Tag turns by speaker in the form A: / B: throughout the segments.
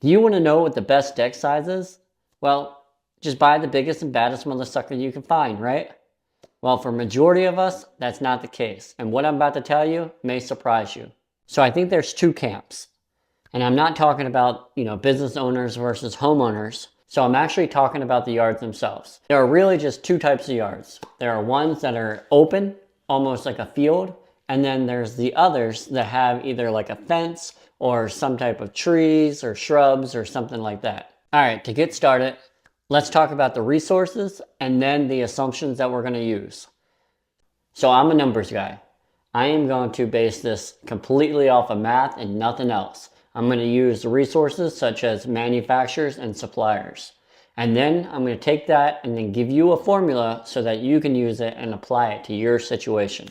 A: Do you want to know what the best deck size is? Well, just buy the biggest and baddest mother sucker you can find, right? Well, for majority of us, that's not the case. And what I'm about to tell you may surprise you. So I think there's two camps. And I'm not talking about, business owners versus homeowners. So I'm actually talking about the yards themselves. There are really just two types of yards. There are ones that are open, almost like a field. And then there's the others that have either like a fence or some type of trees or shrubs or something like that. All right, to get started, let's talk about the resources and then the assumptions that we're going to use. So I'm a numbers guy. I am going to base this completely off of math and nothing else. I'm going to use resources such as manufacturers and suppliers. And then I'm going to take that and then give you a formula so that you can use it and apply it to your situation.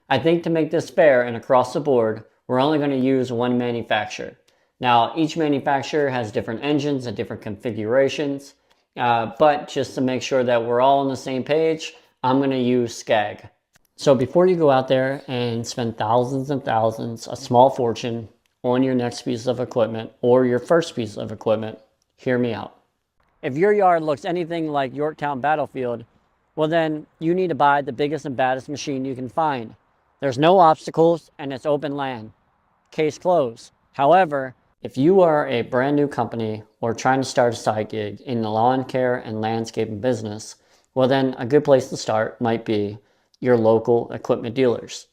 A: I think to make this fair and across the board, we're only going to use one manufacturer. Now, each manufacturer has different engines and different configurations, but just to make sure that we're all on the same page, I'm going to use Skag. So before you go out there and spend thousands and thousands, a small fortune, on your next piece of equipment or your first piece of equipment, hear me out. If your yard looks anything like Yorktown Battlefield, well then you need to buy the biggest and baddest machine you can find. There's no obstacles and it's open land. Case closed. However, if you are a brand new company or trying to start a side gig in the lawn care and landscaping business, well then a good place to start might be your local equipment dealers.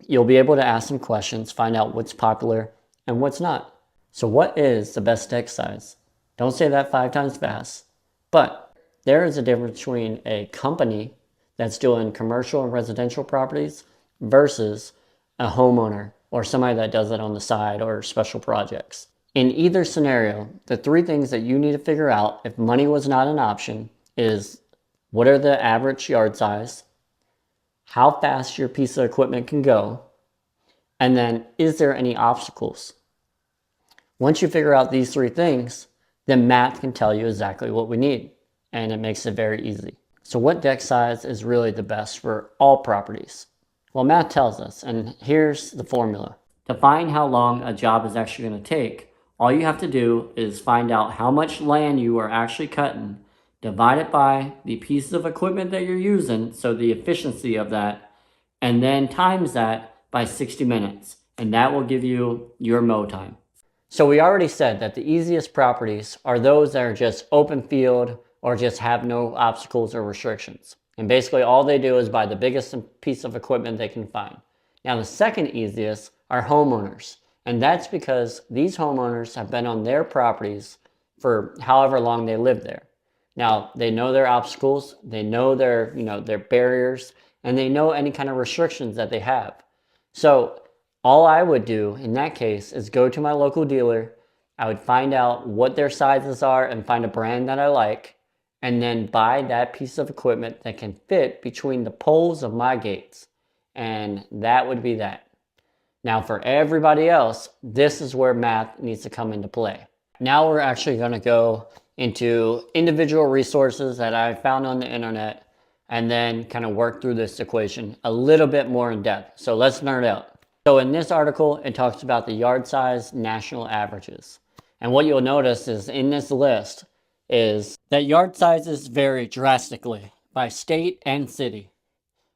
A: You'll be able to ask some questions, find out what's popular and what's not. So what is the best deck size? Don't say that 5 times fast. But there is a difference between a company that's doing commercial and residential properties versus a homeowner or somebody that does it on the side or special projects. In either scenario, the 3 things that you need to figure out if money was not an option is what are the average yard size, how fast your piece of equipment can go, and then is there any obstacles? Once you figure out these 3 things, then math can tell you exactly what we need, and it makes it very easy. So what deck size is really the best for all properties? Well, math tells us, and here's the formula. To find how long a job is actually going to take, all you have to do is find out how much land you are actually cutting, divide it by the pieces of equipment that you're using, so the efficiency of that, and then times that by 60 minutes, and that will give you your mow time. So we already said that the easiest properties are those that are just open field or just have no obstacles or restrictions. And basically all they do is buy the biggest piece of equipment they can find. Now the second easiest are homeowners. And that's because these homeowners have been on their properties for however long they live there. Now, they know their obstacles, they know their barriers, and they know any kind of restrictions that they have. So all I would do in that case is go to my local dealer. I would find out what their sizes are and find a brand that I like, and then buy that piece of equipment that can fit between the poles of my gates. And that would be that. Now for everybody else, this is where math needs to come into play. Now we're actually going to go into individual resources that I found on the internet and then kind of work through this equation a little bit more in depth. So let's nerd out. So in this article, it talks about the yard size national averages. And what you'll notice is in this list is that yard sizes vary drastically by state and city.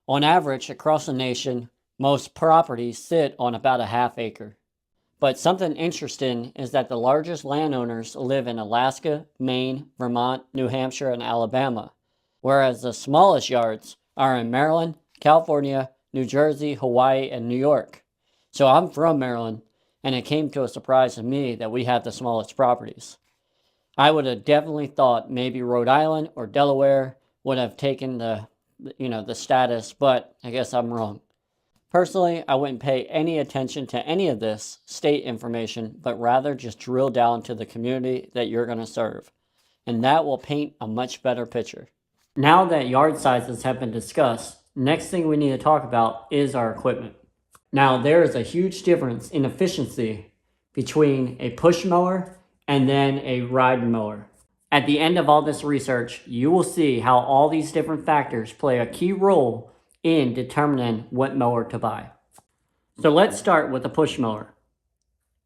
A: On average, across the nation, most properties sit on about a half acre. But something interesting is that the largest landowners live in Alaska, Maine, Vermont, New Hampshire, and Alabama, whereas the smallest yards are in Maryland, California, New Jersey, Hawaii, and New York. So I'm from Maryland, and it came to a surprise to me that we have the smallest properties. I would have definitely thought maybe Rhode Island or Delaware would have taken the status, but I guess I'm wrong. Personally, I wouldn't pay any attention to any of this state information, but rather just drill down to the community that you're going to serve. And that will paint a much better picture. Now that yard sizes have been discussed, next thing we need to talk about is our equipment. Now there is a huge difference in efficiency between a push mower and then a ride mower. At the end of all this research, you will see how all these different factors play a key role in determining what mower to buy. So let's start with a push mower.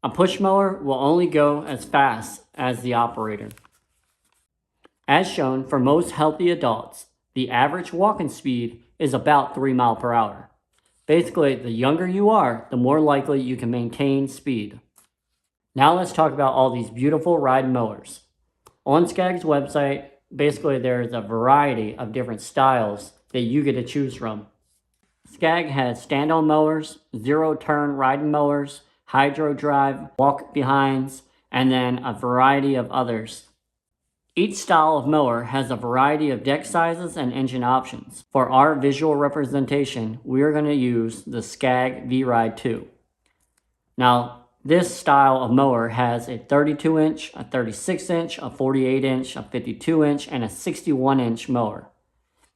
A: A push mower will only go as fast as the operator. As shown for most healthy adults, the average walking speed is about 3 miles per hour. Basically, the younger you are, the more likely you can maintain speed. Now let's talk about all these beautiful ride mowers. On Skag's website, basically there's a variety of different styles that you get to choose from. Skag has stand-on mowers, zero-turn riding mowers, hydro drive, walk-behinds, and then a variety of others. Each style of mower has a variety of deck sizes and engine options. For our visual representation, we are going to use the Skag V-Ride 2. Now, this style of mower has a 32-inch, a 36-inch, a 48-inch, a 52-inch, and a 61-inch mower.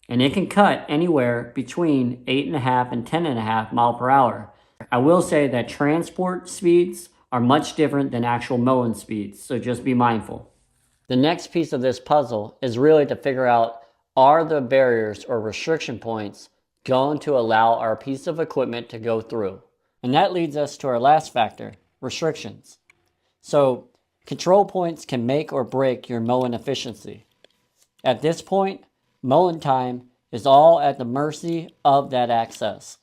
A: And it can cut anywhere between 8.5 and 10.5 miles per hour. I will say that transport speeds are much different than actual mowing speeds, so just be mindful. The next piece of this puzzle is really to figure out, are the barriers or restriction points going to allow our piece of equipment to go through? And that leads us to our last factor, restrictions. So control points can make or break your mowing efficiency. At this point, mowing time is all at the mercy of that access.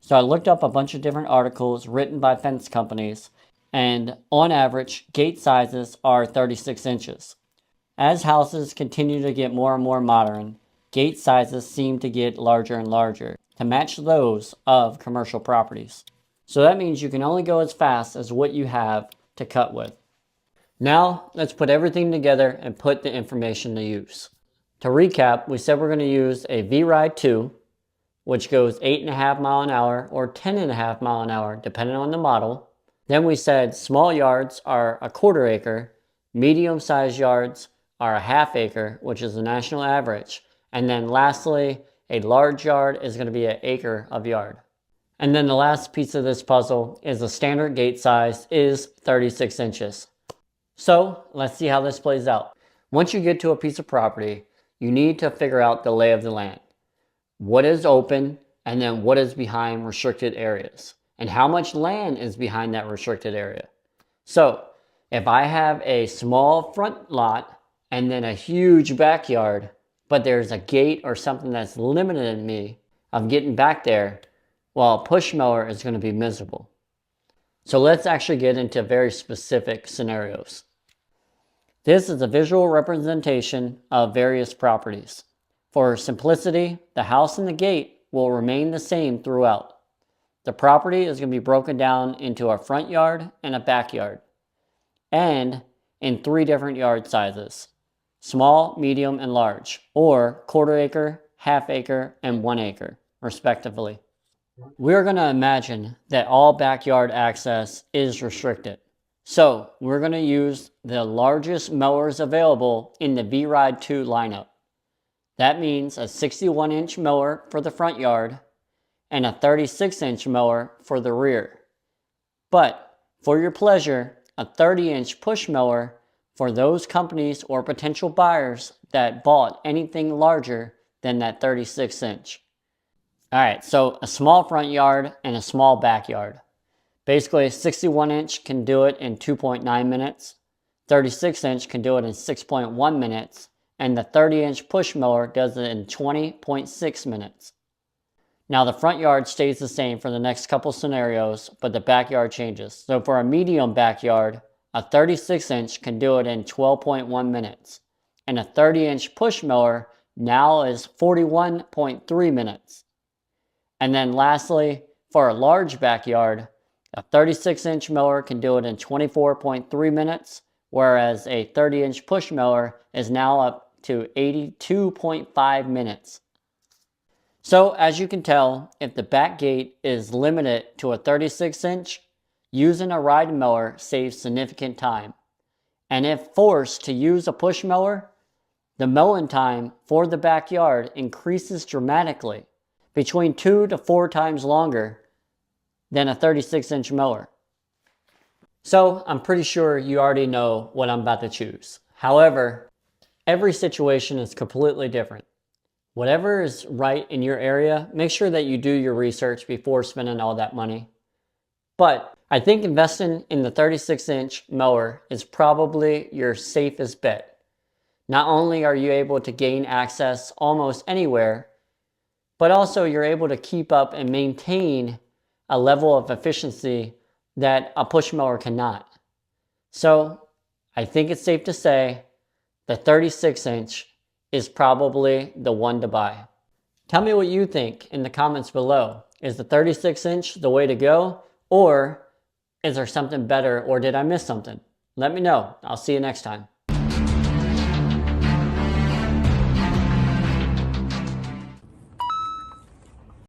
A: So I looked up a bunch of different articles written by fence companies, and on average, gate sizes are 36 inches. As houses continue to get more and more modern, gate sizes seem to get larger and larger to match those of commercial properties. So that means you can only go as fast as what you have to cut with. Now, let's put everything together and put the information to use. To recap, we said we're going to use a V-Ride 2, which goes 8.5 miles an hour or 10.5 miles an hour, depending on the model. Then we said small yards are a 1/4 acre, medium-sized yards are a 1/2 acre, which is the national average. And then lastly, a large yard is going to be an acre of yard. And then the last piece of this puzzle is the standard gate size is 36 inches. So let's see how this plays out. Once you get to a piece of property, you need to figure out the lay of the land. What is open, and then what is behind restricted areas, and how much land is behind that restricted area. So if I have a small front lot and then a huge backyard, but there's a gate or something that's limiting me of getting back there, well, a push mower is going to be miserable. So let's actually get into very specific scenarios. This is a visual representation of various properties. For simplicity, the house and the gate will remain the same throughout. The property is going to be broken down into a front yard and a backyard, and in 3 different yard sizes: small, medium, and large, or 1/4 acre, 1/2 acre, and 1 acre, respectively. We're going to imagine that all backyard access is restricted. So we're going to use the largest mowers available in the V-Ride 2 lineup. That means a 61-inch mower for the front yard and a 36-inch mower for the rear. But for your pleasure, a 30-inch push mower for those companies or potential buyers that bought anything larger than that 36-inch. Alright, so a small front yard and a small backyard. Basically, a 61-inch can do it in 2.9 minutes, 36-inch can do it in 6.1 minutes, and the 30-inch push mower does it in 20.6 minutes. Now the front yard stays the same for the next couple scenarios, but the backyard changes. So for a medium backyard, a 36-inch can do it in 12.1 minutes, and a 30-inch push mower now is 41.3 minutes. And then lastly, for a large backyard, a 36-inch mower can do it in 24.3 minutes, whereas a 30-inch push mower is now up to 82.5 minutes. So as you can tell, if the back gate is limited to a 36-inch, using a ride mower saves significant time. And if forced to use a push mower, the mowing time for the backyard increases dramatically, between 2 to 4 times longer than a 36-inch mower. So I'm pretty sure you already know what I'm about to choose. However, every situation is completely different. Whatever is right in your area, make sure that you do your research before spending all that money. But I think investing in the 36-inch mower is probably your safest bet. Not only are you able to gain access almost anywhere, but also you're able to keep up and maintain a level of efficiency that a push mower cannot. So I think it's safe to say the 36-inch is probably the one to buy. Tell me what you think in the comments below. Is the 36-inch the way to go, or is there something better, or did I miss something? Let me know. I'll see you next time.